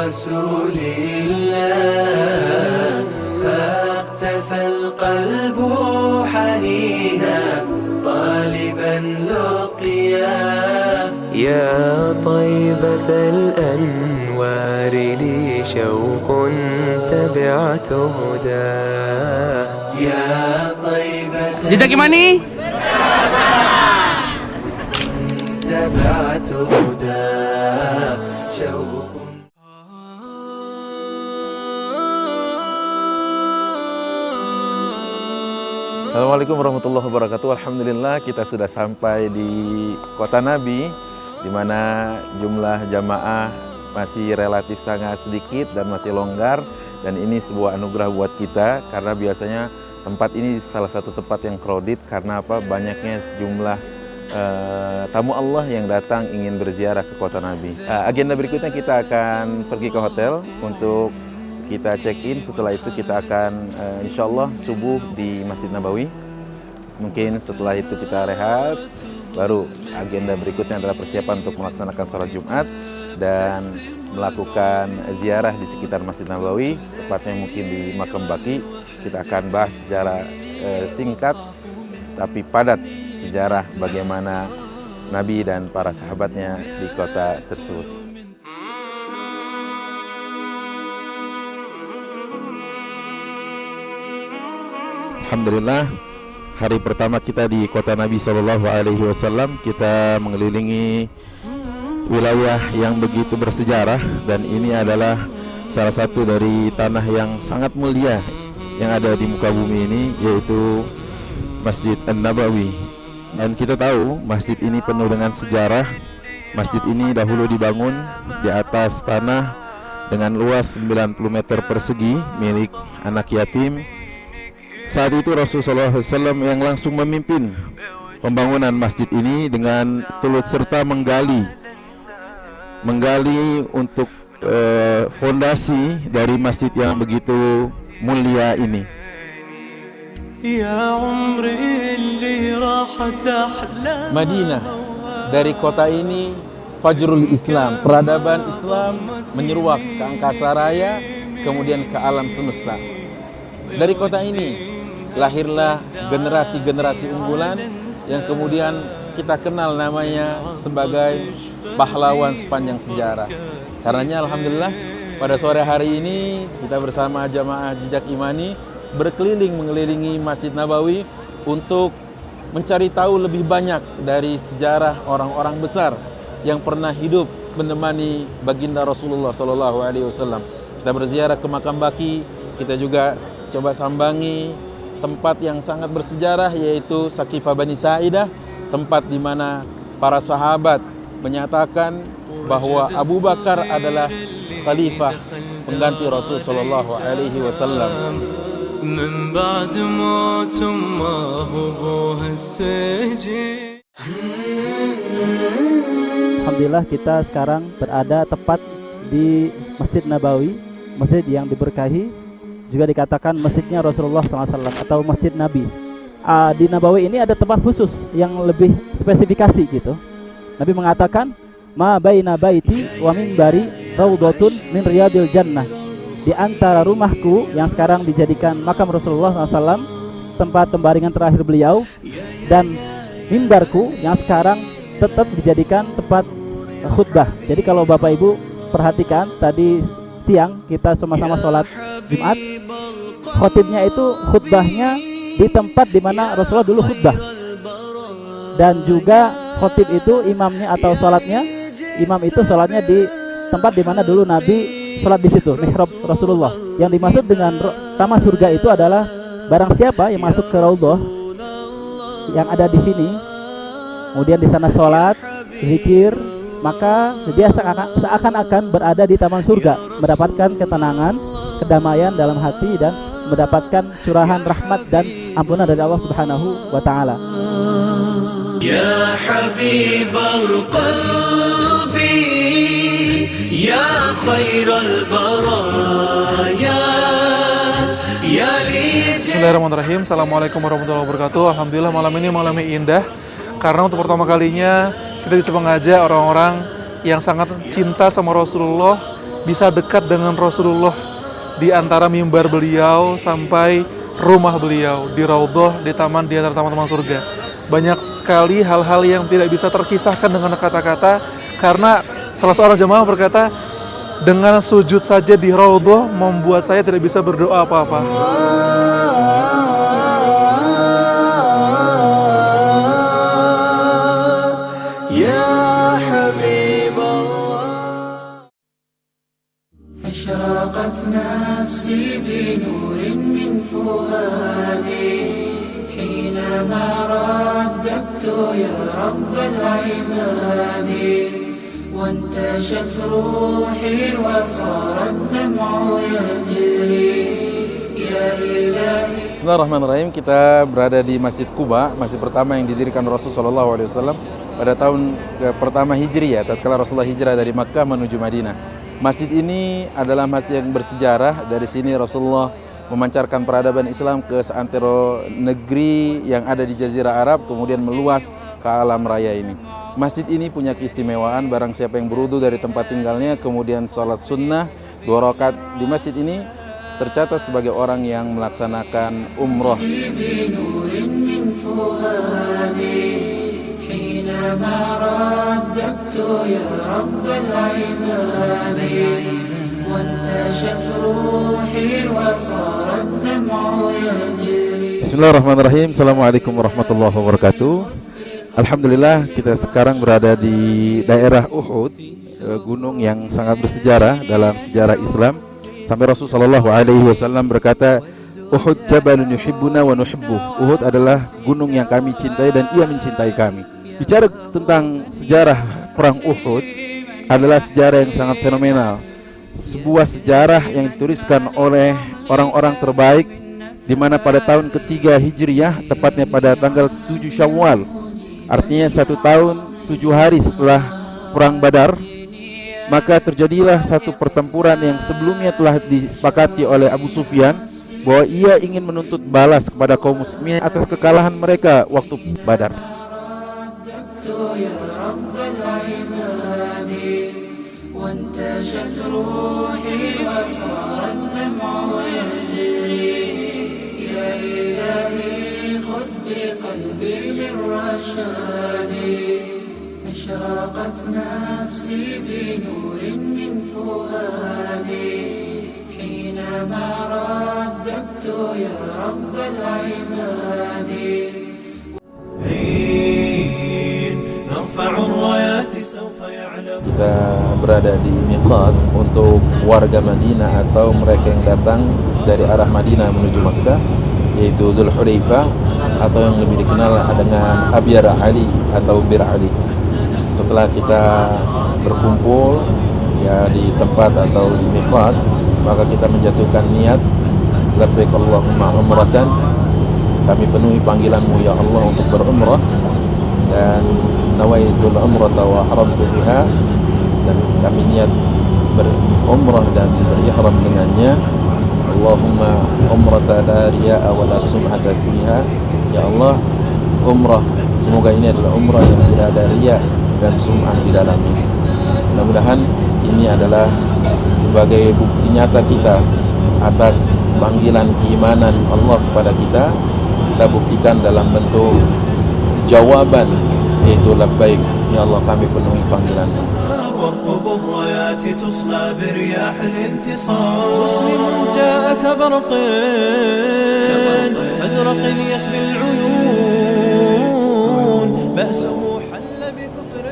رسول الله فاقتفى القلب حنينا طالبا لقياه. يا طيبة الأنوار لي شوق تبعت هداه. يا طيبة Jejak Imani تبعت هداه شوق. Assalamualaikum warahmatullahi wabarakatuh. Alhamdulillah kita sudah sampai di Kota Nabi, di mana jumlah jamaah masih relatif sangat sedikit dan masih longgar, dan ini sebuah anugerah buat kita karena biasanya tempat ini salah satu tempat yang crowded karena apa? Banyaknya sejumlah tamu Allah yang datang ingin berziarah ke Kota Nabi. Agenda berikutnya kita akan pergi ke hotel untuk kita check-in. Setelah itu kita akan insya Allah subuh di Masjid Nabawi. Mungkin setelah itu kita rehat. Baru agenda berikutnya adalah persiapan untuk melaksanakan sholat Jumat dan melakukan ziarah di sekitar Masjid Nabawi, tepatnya mungkin di Makam Baqi. Kita akan bahas secara singkat tapi padat sejarah bagaimana Nabi dan para sahabatnya di kota tersebut. Alhamdulillah, hari pertama kita di kota Nabi SAW, kita mengelilingi wilayah yang begitu bersejarah, dan ini adalah salah satu dari tanah yang sangat mulia yang ada di muka bumi ini, yaitu Masjid An-Nabawi. Dan kita tahu masjid ini penuh dengan sejarah. Masjid ini dahulu dibangun di atas tanah dengan luas 90 meter persegi milik anak yatim. Saat itu Rasulullah SAW yang langsung memimpin pembangunan masjid ini dengan turut serta menggali untuk fondasi dari masjid yang begitu mulia ini. Madinah, dari kota ini Fajrul Islam, peradaban Islam menyeruak ke angkasa raya, kemudian ke alam semesta. Dari kota ini lahirlah generasi-generasi unggulan yang kemudian kita kenal namanya sebagai pahlawan sepanjang sejarah. Karenanya alhamdulillah pada sore hari ini kita bersama jamaah Jejak Imani berkeliling mengelilingi Masjid Nabawi untuk mencari tahu lebih banyak dari sejarah orang-orang besar yang pernah hidup menemani baginda Rasulullah SAW. Kita berziarah ke Makam Baqi, kita juga coba sambangi tempat yang sangat bersejarah, yaitu Saqifah Bani Sa'idah, tempat di mana para sahabat menyatakan bahwa Abu Bakar adalah khalifah pengganti Rasul sallallahu alaihi wasallam. Alhamdulillah kita sekarang berada tepat di Masjid Nabawi, masjid yang diberkahi, juga dikatakan masjidnya Rasulullah SAW atau Masjid Nabi. Di Nabawi ini ada tempat khusus yang lebih spesifikasi gitu. Nabi mengatakan, ma baina baiti wa minbari raudhatun min riyadil jannah. Di antara rumahku yang sekarang dijadikan makam Rasulullah SAW, tempat pembaringan terakhir beliau, dan mimbarku yang sekarang tetap dijadikan tempat khutbah. Jadi kalau Bapak Ibu perhatikan, tadi siang kita sama-sama sholat Jumat, khotibnya itu khutbahnya di tempat di mana Rasulullah dulu khutbah, dan juga khotib itu imamnya atau sholatnya, imam itu sholatnya di tempat di mana dulu Nabi sholat di situ, mihrab Rasulullah. Yang dimaksud dengan taman surga itu adalah barang siapa yang masuk ke Raudhah yang ada di sini, kemudian di sana sholat, zikir, maka dia seakan-akan berada di taman surga, mendapatkan ketenangan, kedamaian dalam hati, dan mendapatkan curahan rahmat dan ampunan dari Allah Subhanahu wa taala. Ya Habibal Qalbi, ya khairal baraya, ya li. Bismillahirrahmanirrahim. Assalamualaikum warahmatullahi wabarakatuh. Alhamdulillah malam ini malam yang indah, karena untuk pertama kalinya kita bisa mengajak orang-orang yang sangat cinta sama Rasulullah, bisa dekat dengan Rasulullah di antara mimbar beliau sampai rumah beliau di Raudhah, di taman di antara taman-taman surga. Banyak sekali hal-hal yang tidak bisa terkisahkan dengan kata-kata, karena salah seorang jemaah berkata, dengan sujud saja di Raudhah membuat saya tidak bisa berdoa apa-apa. أشرقت نفسي بنور من فؤادي حينما رددت يا رب العباد وانتشت روحي وصار الدمع يجري يا إلهي. Bismillahirrahmanirrahim. Kita berada di Masjid Quba, masjid pertama yang didirikan Rasulullah SAW pada tahun pertama Hijriyah, tatkala Rasulullah hijrah dari Makkah menuju Madinah. Masjid ini adalah masjid yang bersejarah. Dari sini Rasulullah memancarkan peradaban Islam ke seantero negeri yang ada di Jazirah Arab, kemudian meluas ke alam raya ini. Masjid ini punya keistimewaan, barang siapa yang berwudu dari tempat tinggalnya, kemudian sholat sunnah 2 rakaat di masjid ini, tercatat sebagai orang yang melaksanakan umroh. Bismillahirrahmanirrahim. Assalamualaikum warahmatullahi wabarakatuh. Alhamdulillah, kita sekarang berada di daerah Uhud, gunung yang sangat bersejarah dalam sejarah Islam. Sampai Rasulullah SAW berkata, Uhud jabalun yuhibbuna wa nuhibbuh. Uhud adalah gunung yang kami cintai dan ia mencintai kami. Bicara tentang sejarah perang Uhud adalah sejarah yang sangat fenomenal. Sebuah sejarah yang dituliskan oleh orang-orang terbaik, di mana pada tahun ketiga Hijriyah, tepatnya pada tanggal 7 Syawal, artinya 1 tahun 7 hari setelah perang Badar, maka terjadilah satu pertempuran yang sebelumnya telah disepakati oleh Abu Sufyan bahwa ia ingin menuntut balas kepada kaum muslimin atas kekalahan mereka waktu Badar. أشرقت نفسي بنور من فؤادي حينما رددت يا رب العباد حين نرفع الرايات سوف يعلم. Kita berada di miqat untuk warga Madinah atau mereka yang datang dari arah Madinah menuju Makkah, yaitu Dzul Hulaifah atau yang lebih dikenal dengan Abyar Ali atau Bir Ali. Setelah kita berkumpul ya di tempat atau di miqat, maka kita menjatuhkan niat labbaik Allahumma umratan, kami penuhi panggilanmu ya Allah untuk berumrah, dan nawaitul umrata wa haramtu biha, dan kami niat berumrah dan berihram dengannya. Allahumma umrata la riya'a wa la sum'ata fiha, ya Allah umrah semoga ini adalah umrah yang tidak ada riya dan sum'ah di dalamnya. Mudah-mudahan ini adalah sebagai bukti nyata kita atas panggilan keimanan Allah kepada kita. Kita buktikan dalam bentuk jawaban, yaitu labbaik ya Allah, kami penuhi panggilan-Mu. وارقب الرايات تصلى برياح الانتصار مسلم جاء كبرق أزرق يسبي العيون بأسه حل بكفر.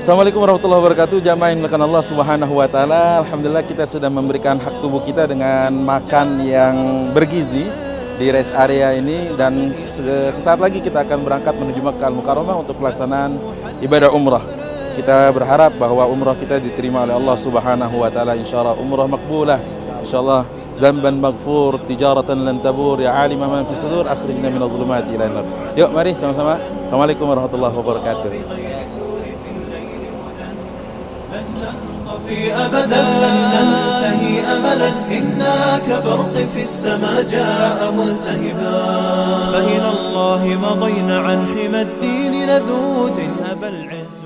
Assalamualaikum warahmatullahi wabarakatuh. Jamaah yang dimuliakan Allah Subhanahu wa taala. Alhamdulillah, kita sudah memberikan hak tubuh kita dengan makan yang bergizi di rest area ini, dan sesaat lagi kita akan berangkat menuju Makkah Al-Mukarramah untuk pelaksanaan ibadah umrah. Kita berharap bahwa umrah kita diterima oleh Allah Subhanahu wa taala, insyaallah umrah makbulah, insyaallah dzamban maghfur, tijaratan lan tabur, ya alima man fi sudur, akhrijna minadh dhulumati ila nur. Yuk mari sama-sama. Assalamualaikum warahmatullahi wabarakatuh. أبدا لن ننتهي أملا إنا كبرق في السماء جاء ملتهبا فإلى الله مضينا عن حمى الدين لذود أبى العز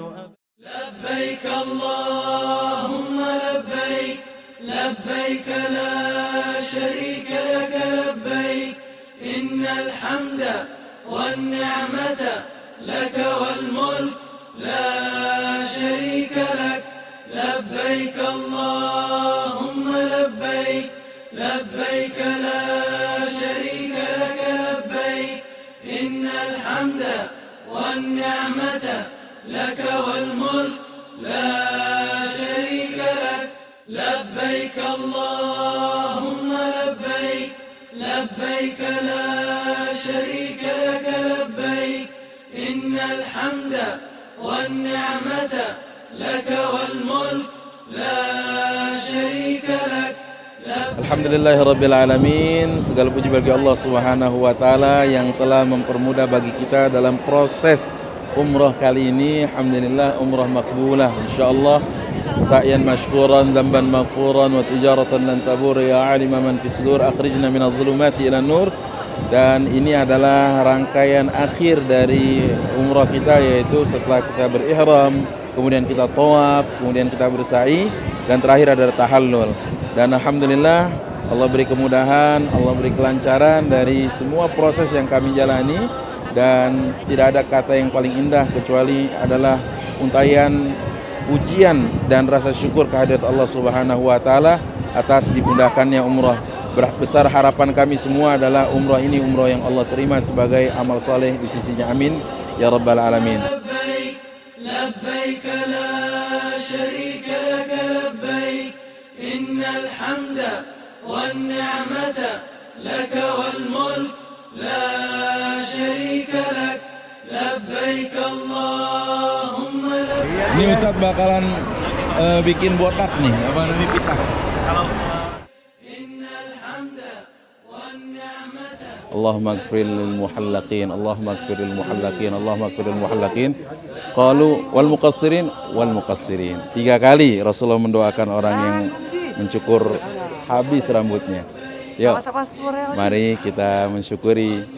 لبيك اللهم لبيك لبيك لا شريك لك لبيك إن الحمد والنعمة لك والملك لا شريك لك لبيك اللهم لبيك لبيك لا شريك لك لبيك إن الحمد والنعمة لك والملك لا شريك لك لبيك اللهم لبيك لبيك لا شريك لك لبيك إن الحمد والنعمة لك والملك لا شريك لك. Alhamdulillahirabbil alamin. Segala puji bagi Allah Subhanahu wa taala yang telah mempermudah bagi kita dalam proses umrah kali ini. Alhamdulillah umrah makbulah insyaallah. Sa'yan mashkuran damban maghfuran wa tijaratan lan tabur ya alima man fis sudur akhrijna minadh dhulumati ila nur. Dan ini adalah rangkaian akhir dari umrah kita, yaitu setelah kita berihram, kemudian kita tawaf, kemudian kita bersa'i, dan terakhir adalah tahallul. Dan alhamdulillah Allah beri kemudahan, Allah beri kelancaran dari semua proses yang kami jalani, dan tidak ada kata yang paling indah kecuali adalah untayan pujian dan rasa syukur kehadirat Allah Subhanahu wa taala atas dimudahkannya umrah. Besar harapan kami semua adalah umrah ini umrah yang Allah terima sebagai amal saleh di sisinya. Amin ya rabbal alamin. لبيك لا شريك لك لبيك إن الحمد والنعمة لك والملك لا شريك لك لبيك اللهم لبيك. Ini Ustadz bakalan bikin botak nih, apa namanya, pita. Allahumma ighfir lil muhallaqin, Allahumma ighfir lil muhallaqin, Allahumma ighfir lil muhallaqin. Qalu wal muqassirin wal muqassirin. 3 kali Rasulullah mendoakan orang yang mencukur habis rambutnya. Yuk, mari kita mensyukuri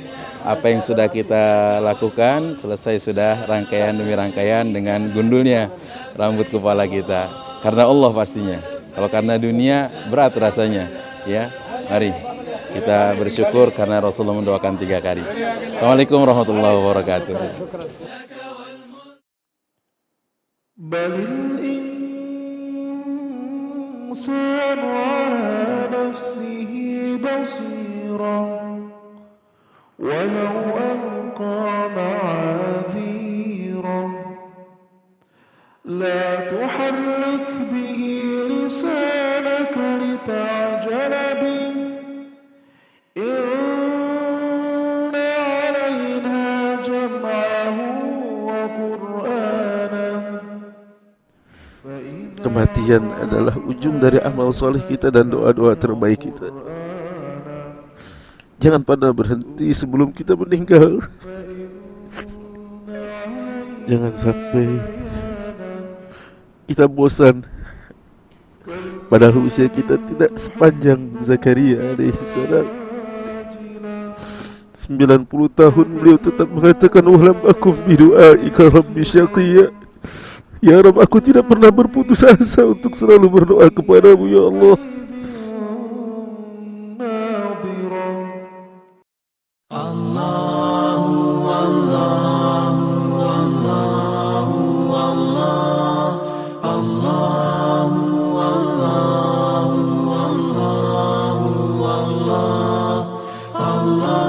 apa yang sudah kita lakukan. Selesai sudah rangkaian demi rangkaian dengan gundulnya rambut kepala kita. Karena Allah pastinya. Kalau karena dunia berat rasanya. Ya, mari kita bersyukur karena Rasulullah mendoakan 3 kali. Assalamualaikum warahmatullahi wabarakatuh. Balil insan ala nafsihi basira walau alqa ma'adhira la tuharrik bihi lisanaka lita'jala bih inna alaina jam'ahu wa qur'anah. Kematian adalah ujung dari amal soleh kita dan doa-doa terbaik kita. Jangan pernah berhenti sebelum kita meninggal. Jangan sampai kita bosan, padahal usia kita tidak sepanjang Zakaria alaihissalam. 90 tahun beliau tetap mengatakan walam akum bidu'aika rabbi syaqiyya. Ya Rabb, aku tidak pernah berputus asa untuk selalu berdoa kepadamu ya Allah.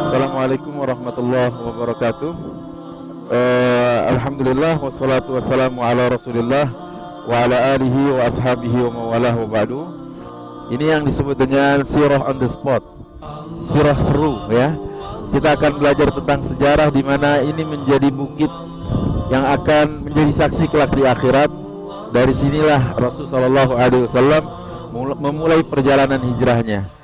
Assalamualaikum warahmatullahi wabarakatuh. Alhamdulillah wassalatu wassalamu ala Rasulillah wa ala alihi wa ashabihi wa mawalah wa ba'du. Ini yang disebut dengan sirah on the spot, sirah seru ya. Kita akan belajar tentang sejarah di mana ini menjadi bukit yang akan menjadi saksi kelak di akhirat. Dari sinilah Rasulullah sallallahu alaihi wasallam memulai perjalanan hijrahnya.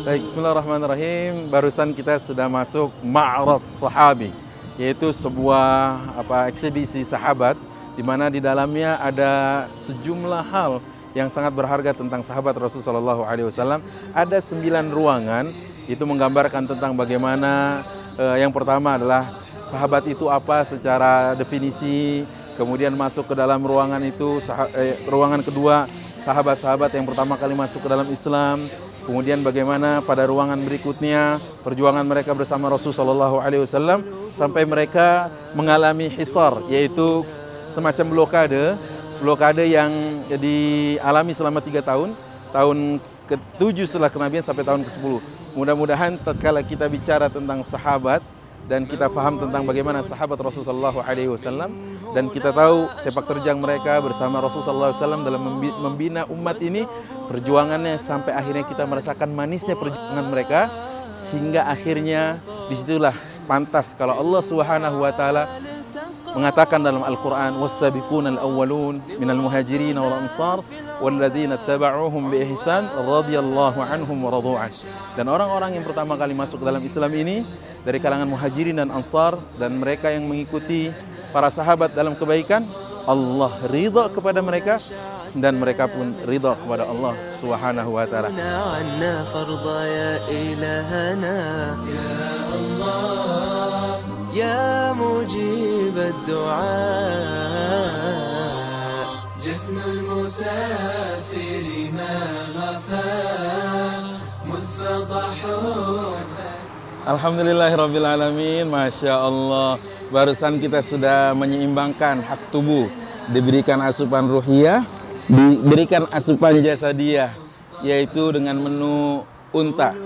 Baik, bismillahirrahmanirrahim. Barusan kita sudah masuk Ma'rad Sahabi, yaitu sebuah eksibisi sahabat di mana di dalamnya ada sejumlah hal yang sangat berharga tentang sahabat Rasulullah SAW. Ada 9 ruangan, itu menggambarkan tentang bagaimana yang pertama adalah sahabat itu apa secara definisi, kemudian masuk ke dalam ruangan itu, ruangan kedua, sahabat-sahabat yang pertama kali masuk ke dalam Islam, kemudian bagaimana pada ruangan berikutnya perjuangan mereka bersama Rasulullah SAW sampai mereka mengalami hisar, yaitu semacam blokade yang dialami selama 3 tahun, tahun ke-7 setelah kenabian sampai tahun ke-10. Mudah-mudahan tatkala kita bicara tentang sahabat dan kita paham tentang bagaimana sahabat Rasulullah SAW dan kita tahu sepak terjang mereka bersama Rasulullah SAW dalam membina umat ini, perjuangannya sampai akhirnya kita merasakan manisnya perjuangan mereka, sehingga akhirnya disitulah pantas kalau Allah Subhanahu wa Ta'ala mengatakan dalam Al-Quran, was-sabiqunal awwalun minal muhajirin wal ansar walladzina taba'uhum bi ihsan radhiyallahu anhum wa radu'an. Dan orang-orang yang pertama kali masuk dalam Islam ini dari kalangan muhajirin dan ansar, dan mereka yang mengikuti para sahabat dalam kebaikan, Allah ridha kepada mereka dan mereka pun ridha kepada Allah Subhanahu wa Ta'ala. يا مجيب الدعاء جفن المسافر ما غفى مذ فضحوا. Alhamdulillahirrabbilalamin, Masya Allah. Barusan kita sudah menyeimbangkan hak tubuh, diberikan asupan ruhiyah, diberikan asupan jasadiyah, yaitu dengan menu unta,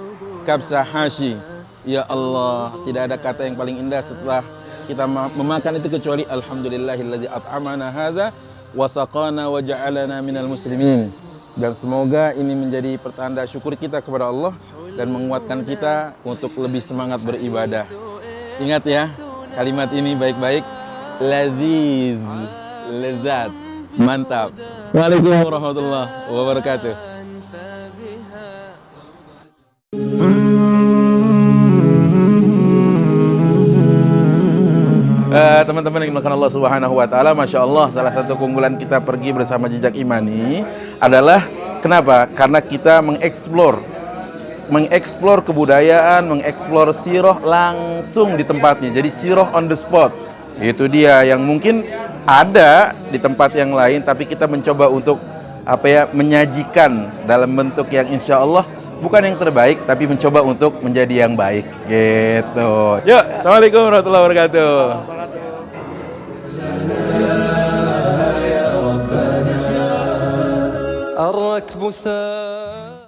kabsa hashi. Ya Allah, tidak ada kata yang paling indah setelah kita memakan itu kecuali alhamdulillahilladzi at'amana hadza wa saqana wa ja'alana minal muslimin. Dan semoga ini menjadi pertanda syukur kita kepada Allah dan menguatkan kita untuk lebih semangat beribadah. Ingat ya, kalimat ini baik-baik. Laziz, lezat, mantap. Waalaikumsalam warahmatullahi wabarakatuh. Teman-teman yang dimuliakan Allah Subhanahu wa Ta'ala, Masya Allah, salah satu keunggulan kita pergi bersama Jejak Imani adalah kenapa? Karena kita mengeksplor kebudayaan, mengeksplor sirah langsung di tempatnya. Jadi sirah on the spot. Itu dia yang mungkin ada di tempat yang lain, tapi kita mencoba untuk menyajikan dalam bentuk yang insya Allah bukan yang terbaik, tapi mencoba untuk menjadi yang baik. Gitu. Yuk, assalamualaikum warahmatullahi wabarakatuh. الركب